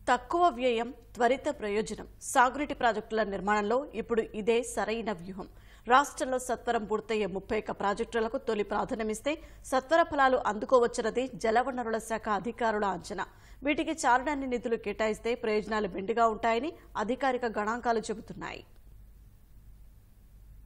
తక్కువ వ్యయం త్వరిత ప్రయోజనం సాగునీటి ప్రాజెక్టుల నిర్మాణంలో ఇప్పుడు ఇదే సరైన వ్యూహం. రాష్ట్రంలో సత్వరం పూర్తయ్యే 31 ప్రాజెక్టులకు తొలి ప్రాధాన్యమిస్తే సత్వర ఫలాలు అందుకోవచ్చన్నది జలవనరుల శాఖ అధికారుల అంచనా. వీటికి చాలనన్ని నిధులు కేటాయిస్తే ప్రయోజనాలు మెండుగా ఉంటాయని అధికారిక గణాంకాలు చెబుతున్నాయి.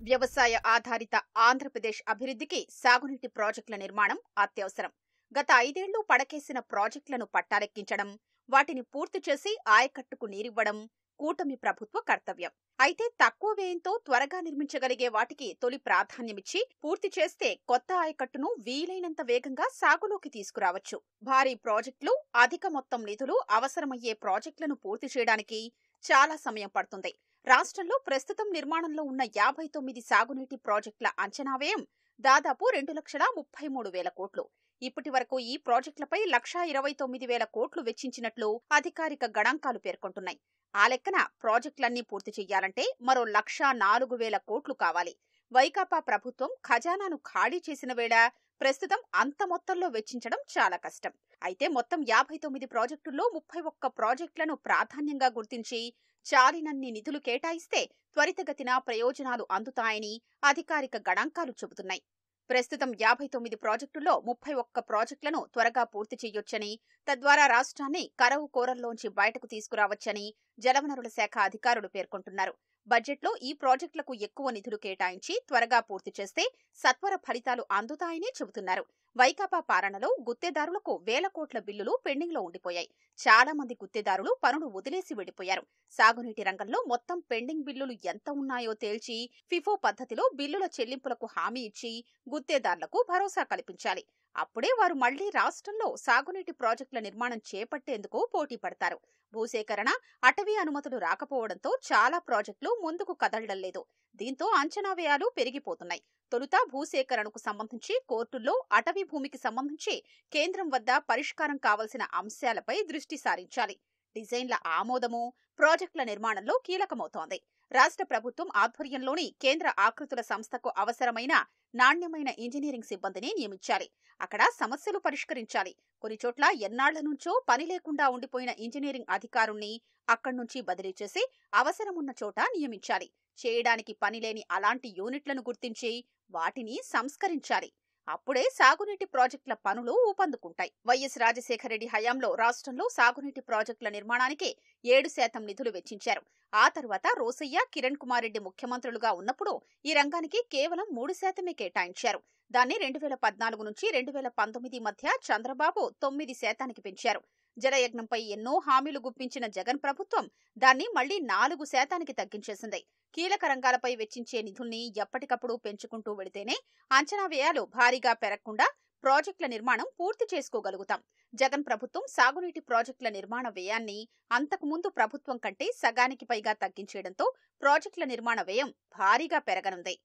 వ్యవసాయ ఆధారిత ఆంధ్రప్రదేశ్ అభివృద్ధికి సాగునీటి ప్రాజెక్టుల నిర్మాణం అత్యవసరం. గత 5 ఏళ్లు పడకేసిన ప్రాజెక్టులను పట్టాలెక్కించడం, వాటిని పూర్తి చేసి ఆయకట్టుకు నీరివ్వడం కూటమి ప్రభుత్వ కర్తవ్యం. అయితే తక్కువ వ్యయంతో త్వరగా నిర్మించగలిగే వాటికి తొలి ప్రాధాన్యమిచ్చి పూర్తి చేస్తే కొత్త ఆయకట్టును వీలైనంత వేగంగా సాగులోకి తీసుకురావచ్చు. భారీ ప్రాజెక్టులు, అధిక మొత్తం నిధులు అవసరమయ్యే ప్రాజెక్టులను పూర్తి చేయడానికి చాలా సమయం పడుతుంది. రాష్ట్రంలో ప్రస్తుతం నిర్మాణంలో ఉన్న 59 సాగునీటి ప్రాజెక్టుల అంచనా వ్యయం దాదాపు 2,33,000 కోట్లు. ఇప్పటి వరకు ఈ ప్రాజెక్టులపై 1,29,000 కోట్లు వెచ్చించినట్లు అధికారిక గణాంకాలు పేర్కొంటున్నాయి. ఆ లెక్కన ప్రాజెక్టులన్నీ పూర్తి చెయ్యాలంటే మరో 1,04,000 కోట్లు కావాలి. వైకాపా ప్రభుత్వం ఖజానాను ఖాళీ చేసిన వేళ ప్రస్తుతం అంత మొత్తంలో వెచ్చించడం చాలా కష్టం. అయితే మొత్తం 59 ప్రాజెక్టుల్లో 31 ప్రాజెక్టులను ప్రాధాన్యంగా గుర్తించి చాలినన్ని నిధులు కేటాయిస్తే త్వరితగతిన ప్రయోజనాలు అందుతాయని అధికారిక గణాంకాలు చెబుతున్నాయి. ప్రస్తుతం 59 ప్రాజెక్టుల్లో 31 ప్రాజెక్టులను త్వరగా పూర్తి చేయొచ్చని, తద్వారా రాష్ట్రాన్ని కరవు కోరల్లోంచి బయటకు తీసుకురావచ్చని జలవనరుల శాఖ అధికారులు పేర్కొంటున్నారు. బడ్జెట్లో ఈ ప్రాజెక్టులకు ఎక్కువ నిధులు కేటాయించి త్వరగా పూర్తి చేస్తే సత్వర ఫలితాలు అందుతాయని చెబుతున్నారు. వైకాపా పాలనలో గుత్తేదారులకు 1,000 కోట్ల బిల్లులు పెండింగ్లో ఉండిపోయాయి. చాలా మంది గుత్తేదారులు పనులు వదిలేసి వెళ్లిపోయారు. సాగునీటి రంగంలో మొత్తం పెండింగ్ బిల్లులు ఎంత ఉన్నాయో తేల్చి ఫిఫో పద్ధతిలో బిల్లుల చెల్లింపులకు హామీ ఇచ్చి గుత్తేదారులకు భరోసా కల్పించాలి. అప్పుడే వారు మళ్లీ రాష్ట్రంలో సాగునీటి ప్రాజెక్టుల నిర్మాణం చేపట్టేందుకు పోటీ పడతారు. భూసేకరణ, అటవీ అనుమతులు రాకపోవడంతో చాలా ప్రాజెక్టులు ముందుకు కదలడం లేదు. దీంతో అంచనా వ్యయాలు పెరిగిపోతున్నాయి. తొలుత భూసేకరణకు సంబంధించి కోర్టుల్లో, అటవీ భూమికి సంబంధించి కేంద్రం వద్ద పరిష్కారం కావాల్సిన అంశాలపై దృష్టి సారించాలి. డిజైన్ల ఆమోదము ప్రాజెక్టుల నిర్మాణంలో కీలకమవుతోంది. రాష్ట్ర ప్రభుత్వం ఆధ్వర్యంలోని కేంద్ర ఆకృతుల సంస్థకు అవసరమైన నాణ్యమైన ఇంజనీరింగ్ సిబ్బందిని నియమించాలి. అక్కడ సమస్యలు పరిష్కరించాలి. కొన్ని చోట్ల ఎన్నాళ్ల నుంచో పని లేకుండా ఉండిపోయిన ఇంజనీరింగ్ అధికారుల్ని అక్కడి నుంచి బదిలీ చేసి అవసరమున్న చోట నియమించాలి. చేయడానికి పనిలేని అలాంటి యూనిట్లను గుర్తించి వాటిని సంస్కరించాలి. అప్పుడే సాగునీటి ప్రాజెక్టుల పనులు ఊపందుకుంటాయి. వైఎస్ రాజశేఖర రెడ్డి హయాంలో రాష్ట్రంలో సాగునీటి ప్రాజెక్టుల నిర్మాణానికి 7% నిధులు వెచ్చించారు. ఆ తర్వాత రోసయ్య, కిరణ్ కుమార్ రెడ్డి ముఖ్యమంత్రులుగా ఉన్నప్పుడు ఈ రంగానికి కేవలం 3% కేటాయించారు. దాన్ని 2014 నుంచి 2019 మధ్య చంద్రబాబు 9% పెంచారు. జలయజ్ఞంపై ఎన్నో హామీలు గుప్పించిన జగన్ ప్రభుత్వం దాన్ని మళ్లీ 4% తగ్గించేసింది. కీలక రంగాలపై వెచ్చించే నిధుల్ని ఎప్పటికప్పుడు పెంచుకుంటూ వెళితేనే అంచనా వ్యయాలు భారీగా పెరగకుండా ప్రాజెక్టుల నిర్మాణం పూర్తి చేసుకోగలుగుతాం. జగన్ ప్రభుత్వం సాగునీటి ప్రాజెక్టుల నిర్మాణ వ్యయాన్ని అంతకుముందు ప్రభుత్వం కంటే సగానికి పైగా తగ్గించేయడంతో ప్రాజెక్టుల నిర్మాణ వ్యయం భారీగా పెరగనుంది.